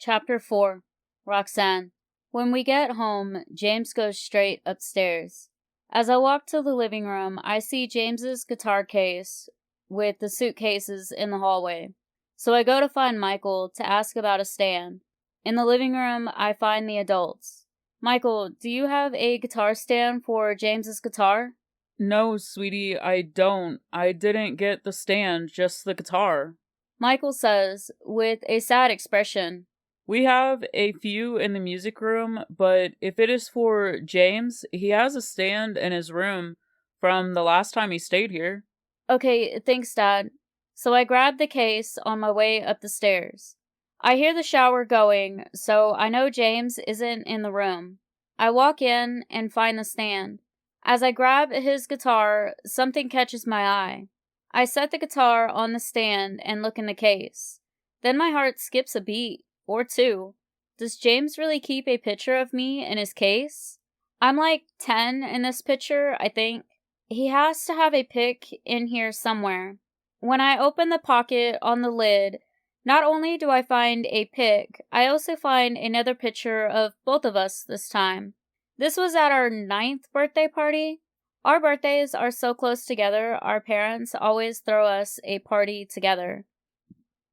Chapter 4. Roxanne. When we get home, James goes straight upstairs. As I walk to the living room, I see James's guitar case with the suitcases in the hallway. So I go to find Michael to ask about a stand. In the living room, I find the adults. Michael, do you have a guitar stand for James's guitar? No, sweetie, I don't. I didn't get the stand, just the guitar. Michael says, with a sad expression. We have a few in the music room, but if it is for James, he has a stand in his room from the last time he stayed here. Okay, thanks, Dad. So I grab the case on my way up the stairs. I hear the shower going, so I know James isn't in the room. I walk in and find the stand. As I grab his guitar, something catches my eye. I set the guitar on the stand and look in the case. Then my heart skips a beat, or two. Does James really keep a picture of me in his case? I'm like 10 in this picture, I think. He has to have a pic in here somewhere. When I open the pocket on the lid, not only do I find a pic, I also find another picture of both of us this time. This was at our 9th birthday party. Our birthdays are so close together, our parents always throw us a party together.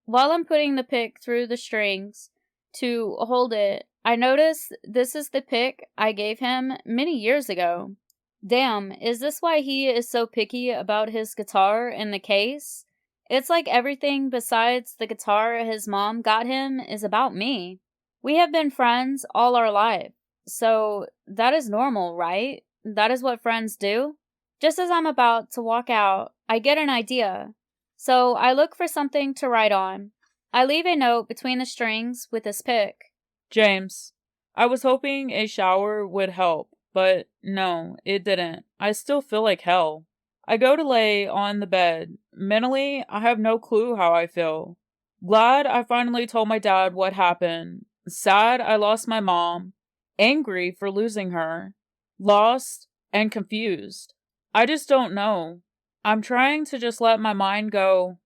While I'm putting the pic through the strings to hold it, I notice this is the pic I gave him many years ago. Damn, is this why he is so picky about his guitar in the case? It's like everything besides the guitar his mom got him is about me. We have been friends all our life, so that is normal, right? That is what friends do. Just as I'm about to walk out, I get an idea. So I look for something to write on. I leave a note between the strings with this pic. James, I was hoping a shower would help, but no, it didn't. I still feel like hell. I go to lay on the bed. Mentally, I have no clue how I feel. Glad I finally told my dad what happened. Sad I lost my mom. Angry for losing her. Lost and confused. I just don't know. I'm trying to just let my mind go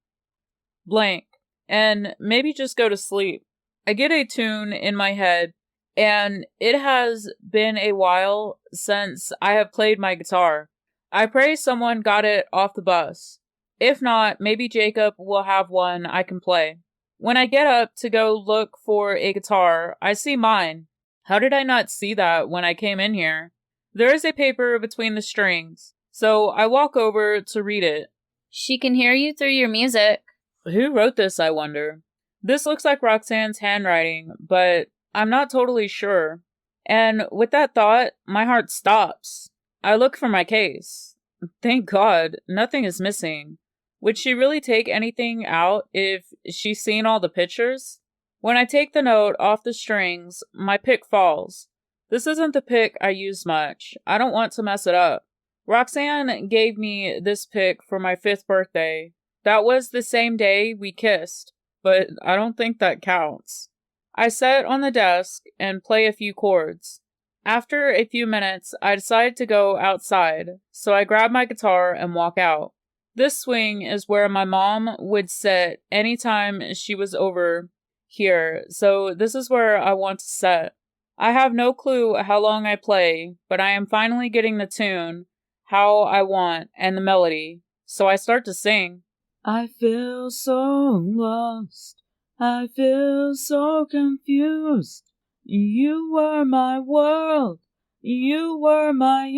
blank and maybe just go to sleep. I get a tune in my head, and it has been a while since I have played my guitar. I pray someone got it off the bus. If not, maybe Jacob will have one I can play. When I get up to go look for a guitar, I see mine. How did I not see that when I came in here? There is a paper between the strings, so I walk over to read it. She can hear you through your music. Who wrote this, I wonder? This looks like Roxanne's handwriting, but I'm not totally sure. And with that thought, my heart stops. I look for my case. Thank God, nothing is missing. Would she really take anything out if she's seen all the pictures? When I take the note off the strings, my pick falls. This isn't the pick I use much. I don't want to mess it up. Roxanne gave me this pick for my 5th birthday. That was the same day we kissed, but I don't think that counts. I set on the desk and play a few chords. After a few minutes, I decide to go outside, so I grab my guitar and walk out. This swing is where my mom would sit anytime she was over here, so this is where I want to sit. I have no clue how long I play, but I am finally getting the tune, how I want, and the melody, so I start to sing. I feel so lost. I feel so confused. You were my world. You were my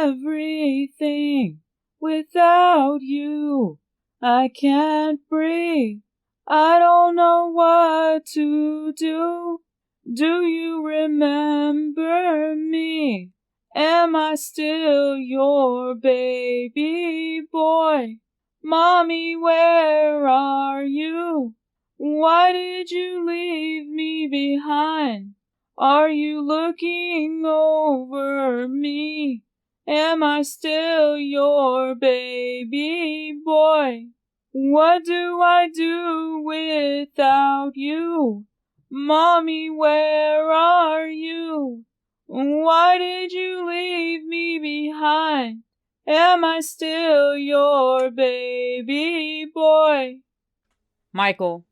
everything. Without you, I can't breathe. I don't know what to do. Do you remember me? Am I still your baby boy? Mommy, where are you? Why did you leave me behind? Are you looking over me? Am I still your baby boy? What do I do without you? Mommy, where are you? Why did you leave me behind? Am I still your baby boy? Michael,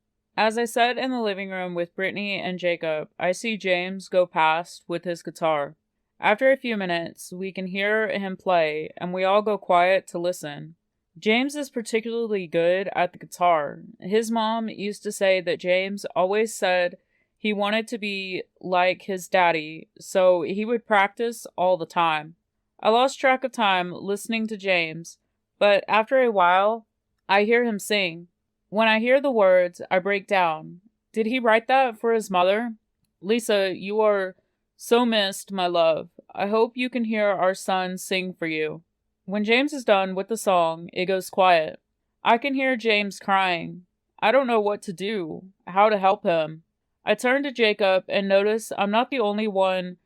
As I sat in the living room with Brittany and Jacob, I see James go past with his guitar. After a few minutes, we can hear him play, and we all go quiet to listen. James is particularly good at the guitar. His mom used to say that James always said he wanted to be like his daddy, so he would practice all the time. I lost track of time listening to James, but after a while, I hear him sing. When I hear the words, I break down. Did he write that for his mother? Lisa, you are so missed, my love. I hope you can hear our son sing for you. When James is done with the song, it goes quiet. I can hear James crying. I don't know what to do, how to help him. I turn to Jacob and notice I'm not the only one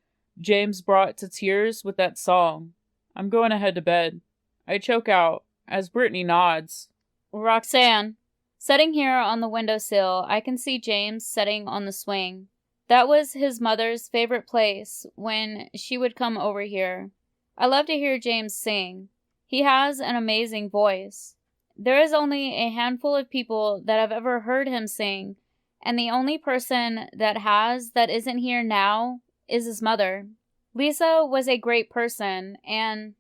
James brought to tears with that song. I'm going to head to bed. I choke out as Brittany nods. Roxanne. Sitting here on the windowsill, I can see James sitting on the swing. That was his mother's favorite place when she would come over here. I love to hear James sing. He has an amazing voice. There is only a handful of people that have ever heard him sing, and the only person that has that isn't here now is his mother. Lisa was a great person, and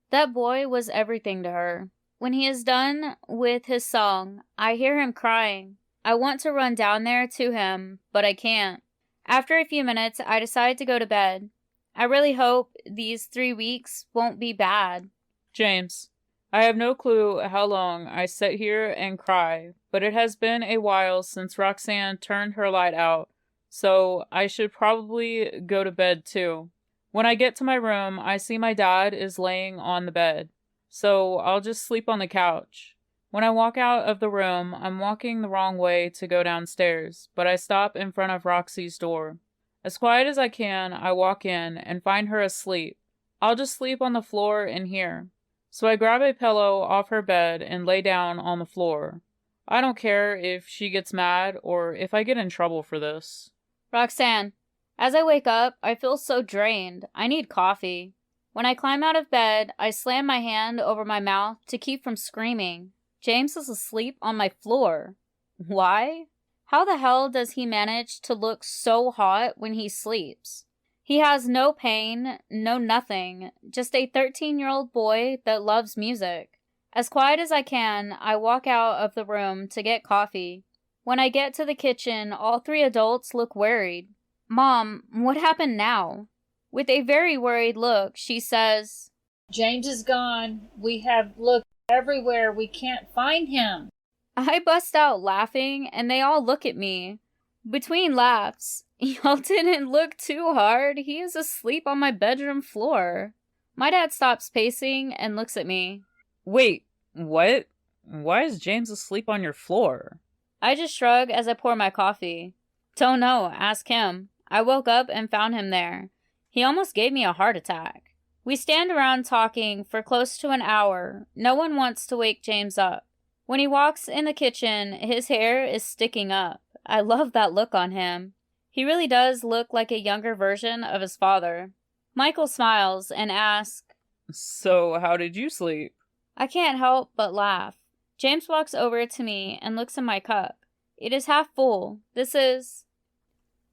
that boy was everything to her. When he is done with his song, I hear him crying. I want to run down there to him, but I can't. After a few minutes, I decide to go to bed. I really hope these 3 weeks won't be bad. James, I have no clue how long I sit here and cry, but it has been a while since Roxanne turned her light out, so I should probably go to bed too. When I get to my room, I see my dad is laying on the bed, so I'll just sleep on the couch. When I walk out of the room, I'm walking the wrong way to go downstairs, but I stop in front of Roxy's door. As quiet as I can, I walk in and find her asleep. I'll just sleep on the floor in here. So I grab a pillow off her bed and lay down on the floor. I don't care if she gets mad or if I get in trouble for this. Roxanne, as I wake up, I feel so drained. I need coffee. When I climb out of bed, I slam my hand over my mouth to keep from screaming. James is asleep on my floor. Why? How the hell does he manage to look so hot when he sleeps? He has no pain, no nothing, just a 13-year-old boy that loves music. As quiet as I can, I walk out of the room to get coffee. When I get to the kitchen, all 3 adults look worried. Mom, what happened now? With a very worried look, she says, James is gone. We have looked everywhere. We can't find him. I bust out laughing, and they all look at me. Between laughs, y'all didn't look too hard. He is asleep on my bedroom floor. My dad stops pacing and looks at me. Wait, what? Why is James asleep on your floor? I just shrug as I pour my coffee. Don't know, ask him. I woke up and found him there. He almost gave me a heart attack. We stand around talking for close to an hour. No one wants to wake James up. When he walks in the kitchen, his hair is sticking up. I love that look on him. He really does look like a younger version of his father. Michael smiles and asks, So, how did you sleep? I can't help but laugh. James walks over to me and looks in my cup. It is half full. This is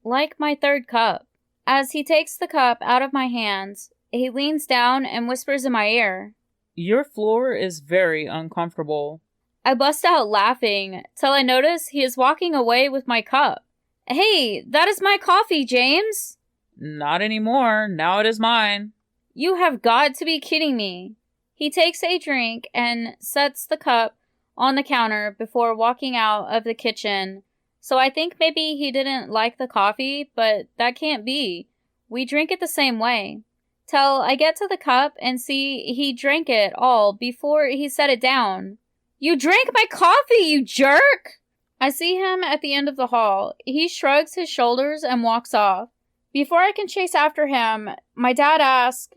like my 3rd cup. As he takes the cup out of my hands, he leans down and whispers in my ear, Your floor is very uncomfortable. I bust out laughing till I notice he is walking away with my cup. Hey, that is my coffee, James! Not anymore. Now it is mine. You have got to be kidding me. He takes a drink and sets the cup on the counter before walking out of the kitchen. So I think maybe he didn't like the coffee, but that can't be. We drink it the same way. Till I get to the cup and see he drank it all before he set it down. You drank my coffee, you jerk! I see him at the end of the hall. He shrugs his shoulders and walks off. Before I can chase after him, my dad asks,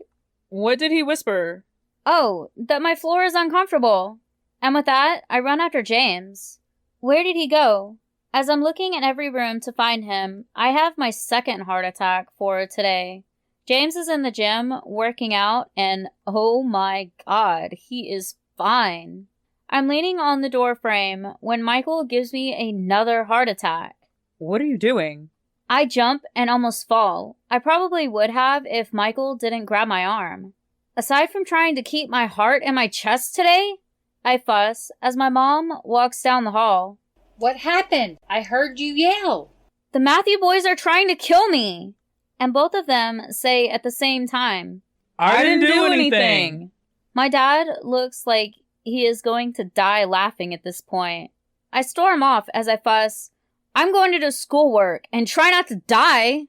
What did he whisper? Oh, that my floor is uncomfortable. And with that, I run after James. Where did he go? As I'm looking in every room to find him, I have my 2nd heart attack for today. James is in the gym, working out, and oh my god, he is fine. I'm leaning on the door frame when Michael gives me another heart attack. What are you doing? I jump and almost fall. I probably would have if Michael didn't grab my arm. Aside from trying to keep my heart in my chest today, I fuss as my mom walks down the hall. What happened? I heard you yell. The Matthew boys are trying to kill me. And both of them say at the same time, I didn't do anything. My dad looks like he is going to die laughing at this point. I storm off as I fuss, I'm going to do schoolwork and try not to die.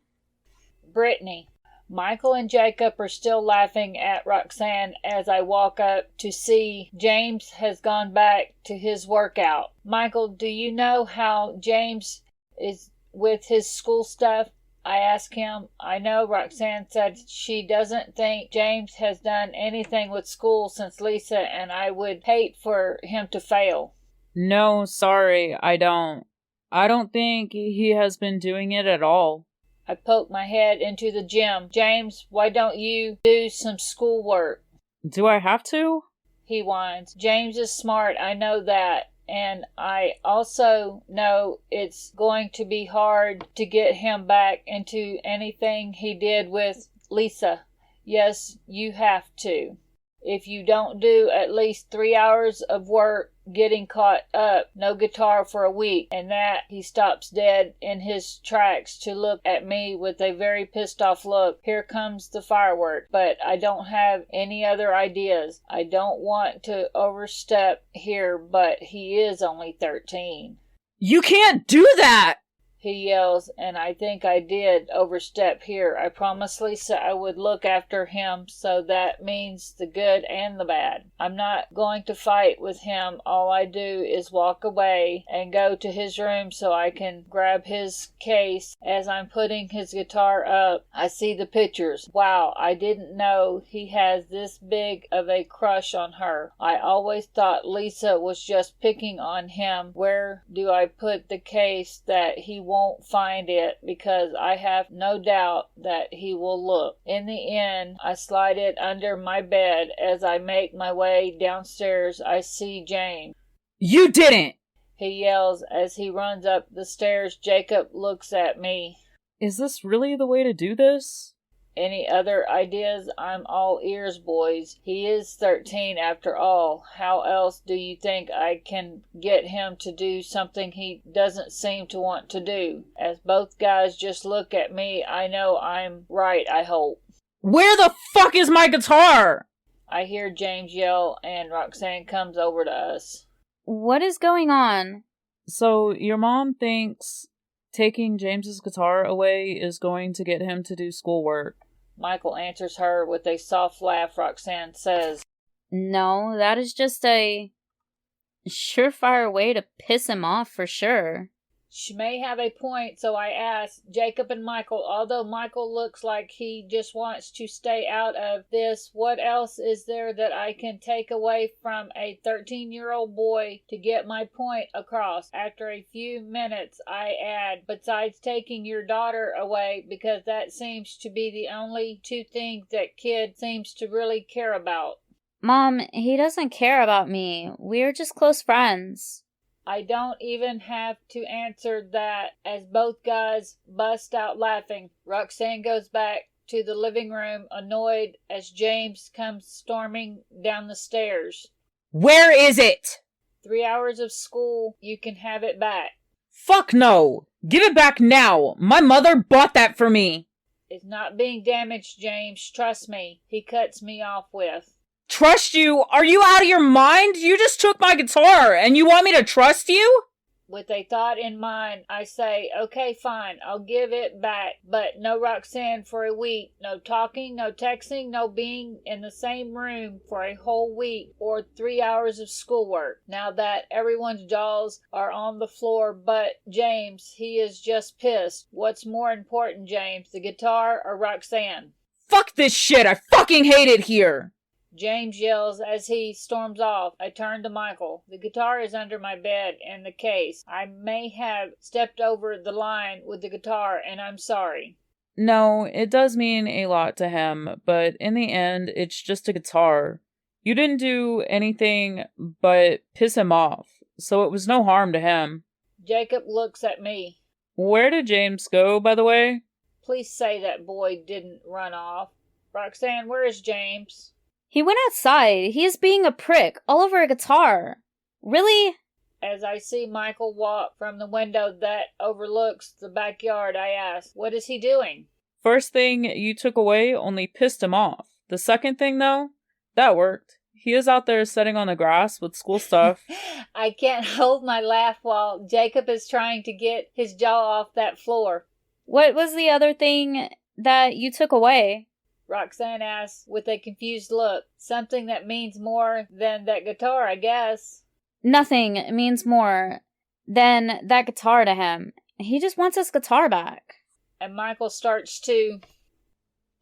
Brittany, Michael and Jacob are still laughing at Roxanne as I walk up to see James has gone back to his workout. Michael, do you know how James is with his school stuff? I ask him. I know Roxanne said she doesn't think James has done anything with school since Lisa, and I would hate for him to fail. No, sorry, I don't. I don't think he has been doing it at all. I poke my head into the gym. James, why don't you do some schoolwork? Do I have to? He whines. James is smart, I know that. And I also know it's going to be hard to get him back into anything he did with Lisa. Yes, you have to. If you don't do at least 3 hours of work getting caught up, no guitar for a week. And that he stops dead in his tracks to look at me with a very pissed off look. Here comes the firework, but I don't have any other ideas. I don't want to overstep here, but he is only 13. You can't do that! He yells, and I think I did overstep here. I promised Lisa I would look after him, so that means the good and the bad. I'm not going to fight with him. All I do is walk away and go to his room so I can grab his case. As I'm putting his guitar up, I see the pictures. Wow, I didn't know he has this big of a crush on her. I always thought Lisa was just picking on him. Where do I put the case that he won't find it, because I have no doubt that he will look. In the end, I slide it under my bed. As I make my way downstairs, I see James. You didn't! He yells as he runs up the stairs. Jacob looks at me. Is this really the way to do this? Any other ideas? I'm all ears, boys. He is 13 after all. How else do you think I can get him to do something he doesn't seem to want to do? As both guys just look at me, I know I'm right, I hope. Where the fuck is my guitar? I hear James yell, and Roxanne comes over to us. What is going on? So, your mom thinks taking James's guitar away is going to get him to do schoolwork. Michael answers her with a soft laugh. Roxanne says, No, that is just a surefire way to piss him off for sure. She may have a point, so I ask Jacob and Michael, although Michael looks like he just wants to stay out of this, what else is there that I can take away from a 13-year-old boy to get my point across? After a few minutes, I add, besides taking your daughter away, because that seems to be the only two things that kid seems to really care about. Mom, he doesn't care about me. We're just close friends. I don't even have to answer that as both guys bust out laughing. Roxanne goes back to the living room, annoyed as James comes storming down the stairs. Where is it? 3 hours of school, you can have it back. Fuck no! Give it back now! My mother bought that for me! It's not being damaged, James. Trust me. He cuts me off with. Trust you? Are you out of your mind? You just took my guitar, and you want me to trust you? With a thought in mind, I say, okay, fine, I'll give it back, but no Roxanne for a week. No talking, no texting, no being in the same room for a whole week or 3 hours of schoolwork. Now that everyone's jaws are on the floor but James, he is just pissed. What's more important, James, the guitar or Roxanne? Fuck this shit! I fucking hate it here! James yells as he storms off. I turn to Michael. The guitar is under my bed in the case. I may have stepped over the line with the guitar, and I'm sorry. No, it does mean a lot to him, but in the end, it's just a guitar. You didn't do anything but piss him off, so it was no harm to him. Jacob looks at me. Where did James go, by the way? Please say that boy didn't run off. Roxanne, where is James? He went outside. He is being a prick all over a guitar. Really? As I see Michael walk from the window that overlooks the backyard, I ask, what is he doing? First thing you took away only pissed him off. The second thing, though, that worked. He is out there sitting on the grass with school stuff. I can't hold my laugh while Jacob is trying to get his jaw off that floor. What was the other thing that you took away? Roxanne asks with a confused look. Something that means more than that guitar, I guess. Nothing means more than that guitar to him. He just wants his guitar back. And Michael starts to...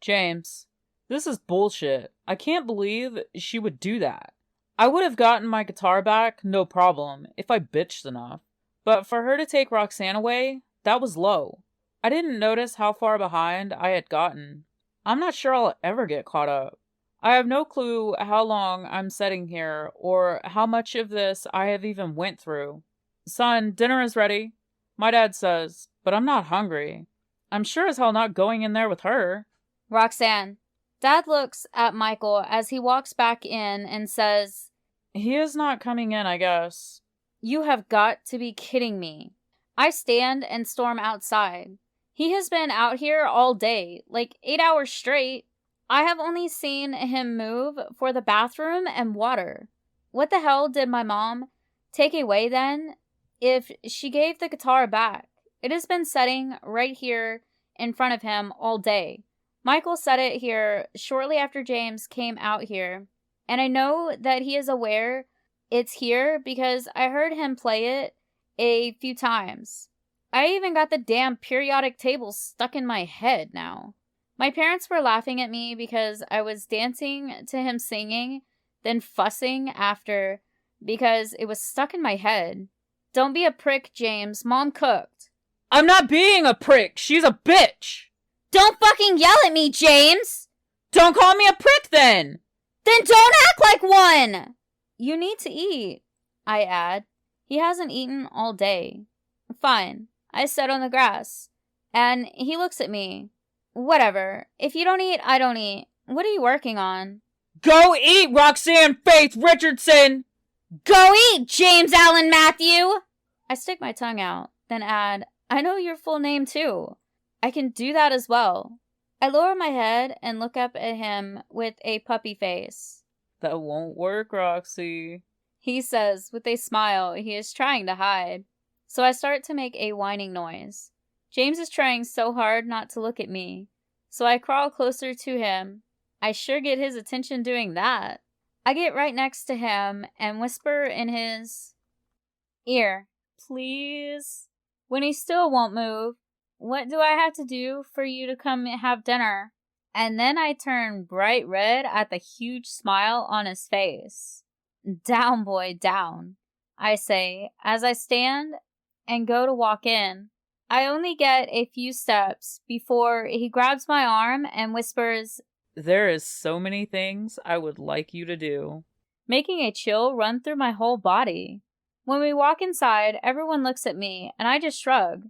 James, this is bullshit. I can't believe she would do that. I would have gotten my guitar back, no problem, if I bitched enough. But for her to take Roxanne away, that was low. I didn't notice how far behind I had gotten. I'm not sure I'll ever get caught up. I have no clue how long I'm sitting here, or how much of this I have even went through. Son, dinner is ready, my dad says, but I'm not hungry. I'm sure as hell not going in there with her. Roxanne. Dad looks at Michael as he walks back in and says, He is not coming in, I guess. You have got to be kidding me. I stand and storm outside. He has been out here all day, like 8 hours straight. I have only seen him move for the bathroom and water. What the hell did my mom take away then if she gave the guitar back? It has been sitting right here in front of him all day. Michael set it here shortly after James came out here, and I know that he is aware it's here because I heard him play it a few times. I even got the damn periodic table stuck in my head now. My parents were laughing at me because I was dancing to him singing, then fussing after because it was stuck in my head. Don't be a prick, James. Mom cooked. I'm not being a prick. She's a bitch. Don't fucking yell at me, James! Don't call me a prick then! Then don't act like one! You need to eat, I add. He hasn't eaten all day. Fine, I sit on the grass. And he looks at me. Whatever. If you don't eat, I don't eat. What are you working on? Go eat, Roxanne Faith Richardson! Go eat, James Allen Matthew! I stick my tongue out, then add, I know your full name too. I can do that as well. I lower my head and look up at him with a puppy face. That won't work, Roxy, he says with a smile he is trying to hide. So I start to make a whining noise. James is trying so hard not to look at me. So I crawl closer to him. I sure get his attention doing that. I get right next to him and whisper in his ear, please. When he still won't move. What do I have to do for you to come have dinner? And then I turn bright red at the huge smile on his face. Down, boy, down, I say, as I stand and go to walk in. I only get a few steps before he grabs my arm and whispers, There is so many things I would like you to do. Making a chill run through my whole body. When we walk inside, everyone looks at me, and I just shrug.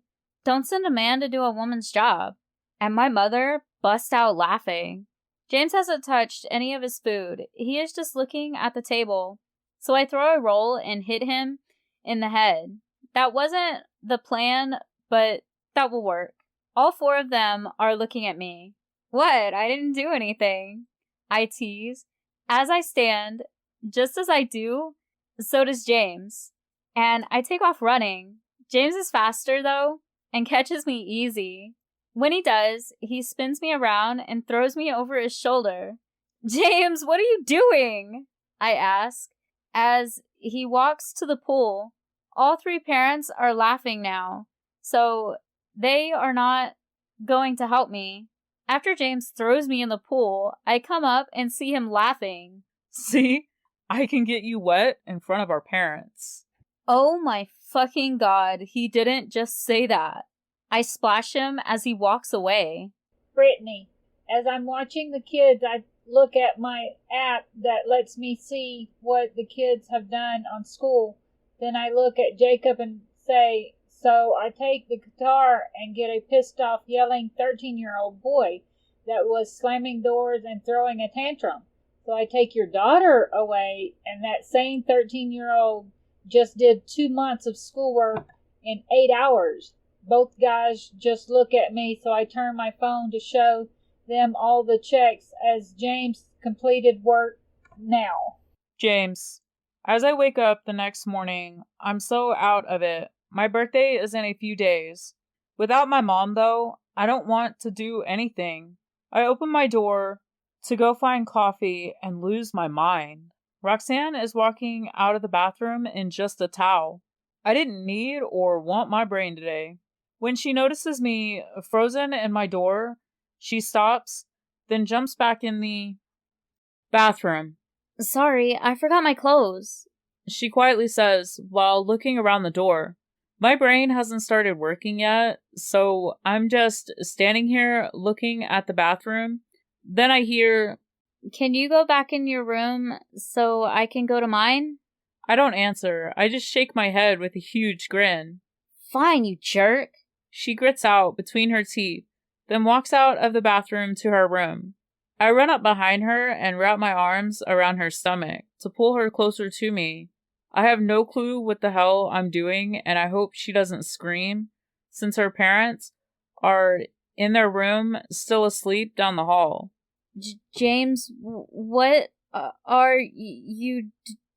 Don't send a man to do a woman's job. And my mother busts out laughing. James hasn't touched any of his food. He is just looking at the table. So I throw a roll and hit him in the head. That wasn't the plan, but that will work. All 4 of them are looking at me. What? I didn't do anything. I tease. As I stand, just as I do, so does James. And I take off running. James is faster, though, and catches me easy. When he does, he spins me around and throws me over his shoulder. James, what are you doing? I ask, as he walks to the pool. All 3 parents are laughing now, so they are not going to help me. After James throws me in the pool, I come up and see him laughing. See? I can get you wet in front of our parents. Oh my fucking god, he didn't just say that. I splash him as he walks away. Brittany, as I'm watching the kids, I look at my app that lets me see what the kids have done on school. Then I look at Jacob and say, so I take the guitar and get a pissed off yelling 13-year-old boy that was slamming doors and throwing a tantrum. So I take your daughter away, and that same 13-year-old just did 2 months of schoolwork in 8 hours. Both guys just look at me, so I turn my phone to show them all the checks as James completed work now. James, as I wake up the next morning, I'm so out of it. My birthday is in a few days. Without my mom, though, I don't want to do anything. I open my door to go find coffee and lose my mind. Roxanne is walking out of the bathroom in just a towel. I didn't need or want my brain today. When she notices me frozen in my door, she stops, then jumps back in the bathroom. Sorry, I forgot my clothes, she quietly says while looking around the door. My brain hasn't started working yet, so I'm just standing here looking at the bathroom. Then I hear, Can you go back in your room so I can go to mine? I don't answer. I just shake my head with a huge grin. Fine, you jerk. She grits out between her teeth, then walks out of the bathroom to her room. I run up behind her and wrap my arms around her stomach to pull her closer to me. I have no clue what the hell I'm doing, and I hope she doesn't scream, since her parents are in their room still asleep down the hall. James, what are you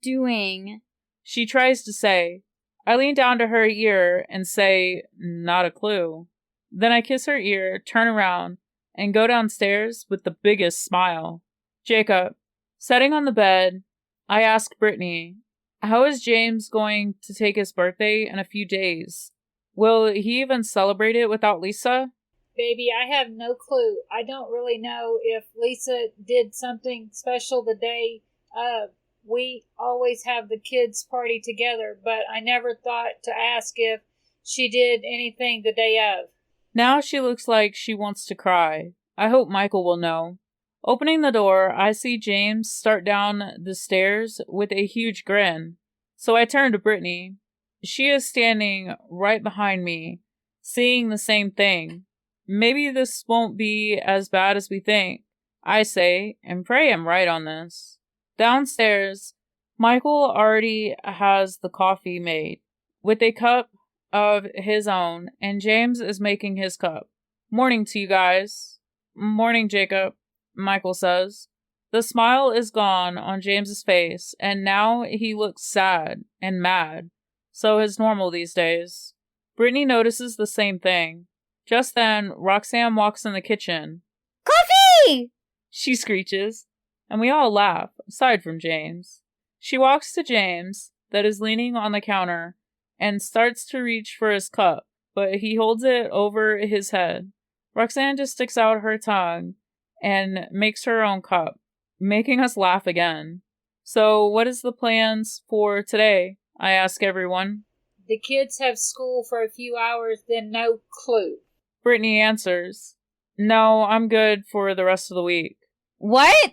doing? She tries to say. I lean down to her ear and say, not a clue. Then I kiss her ear, turn around, and go downstairs with the biggest smile. Jacob, sitting on the bed, I ask Brittany, how is James going to take his birthday in a few days? Will he even celebrate it without Lisa? Baby, I have no clue. I don't really know if Lisa did something special the day of. We always have the kids' party together, but I never thought to ask if she did anything the day of. Now she looks like she wants to cry. I hope Michael will know. Opening the door, I see James start down the stairs with a huge grin. So I turn to Brittany. She is standing right behind me, seeing the same thing. Maybe this won't be as bad as we think, I say, and pray I'm right on this. Downstairs, Michael already has the coffee made, with a cup of his own, and James is making his cup. Morning to you guys. Morning, Jacob, Michael says. The smile is gone on James's face, and now he looks sad and mad. So is normal these days. Brittany notices the same thing. Just then, Roxanne walks in the kitchen. Coffee! She screeches, and we all laugh, aside from James. She walks to James, that is leaning on the counter, and starts to reach for his cup, but he holds it over his head. Roxanne just sticks out her tongue and makes her own cup, making us laugh again. So, what is the plans for today? I ask everyone. The kids have school for a few hours, then no clue. Brittany answers, no, I'm good for the rest of the week. What?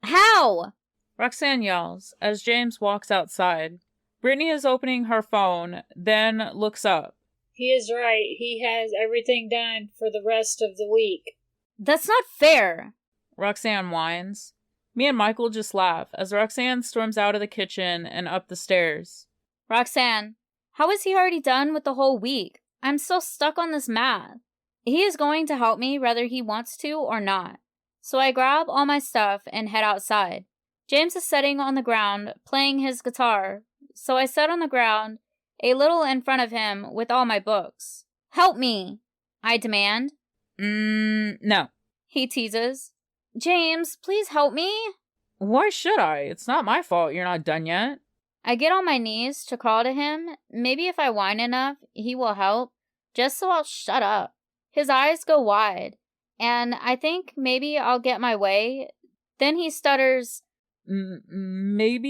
How? Roxanne yells as James walks outside. Brittany is opening her phone, then looks up. He is right. He has everything done for the rest of the week. That's not fair. Roxanne whines. Me and Michael just laugh as Roxanne storms out of the kitchen and up the stairs. Roxanne, how is he already done with the whole week? I'm still stuck on this math. He is going to help me whether he wants to or not. So I grab all my stuff and head outside. James is sitting on the ground playing his guitar, so I sit on the ground a little in front of him with all my books. Help me, I demand. No. He teases. James, please help me. Why should I? It's not my fault you're not done yet. I get on my knees to crawl to him. Maybe if I whine enough, he will help, just so I'll shut up. His eyes go wide, and I think maybe I'll get my way. Then he stutters, Maybe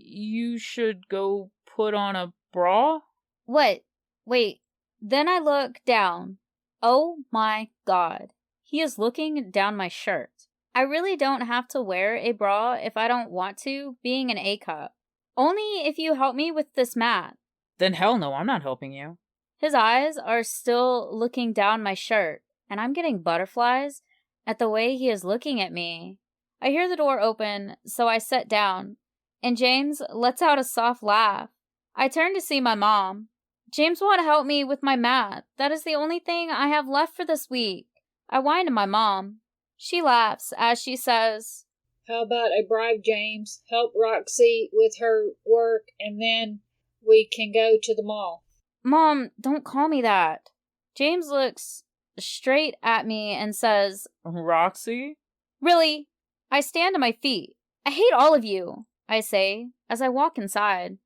you should go put on a bra? What? Wait. Then I look down. Oh my God. He is looking down my shirt. I really don't have to wear a bra if I don't want to, being an A cup. Only if you help me with this mat. Then hell no, I'm not helping you. His eyes are still looking down my shirt, and I'm getting butterflies at the way he is looking at me. I hear the door open, so I sit down, and James lets out a soft laugh. I turn to see my mom. James won't help me with my mat. That is the only thing I have left for this week. I whine to my mom. She laughs as she says, "How about a bribe, James? Help Roxy with her work, and then we can go to the mall." Mom, don't call me that. James looks straight at me and says, Roxy? Really? I stand to my feet. I hate all of you, I say, as I walk inside.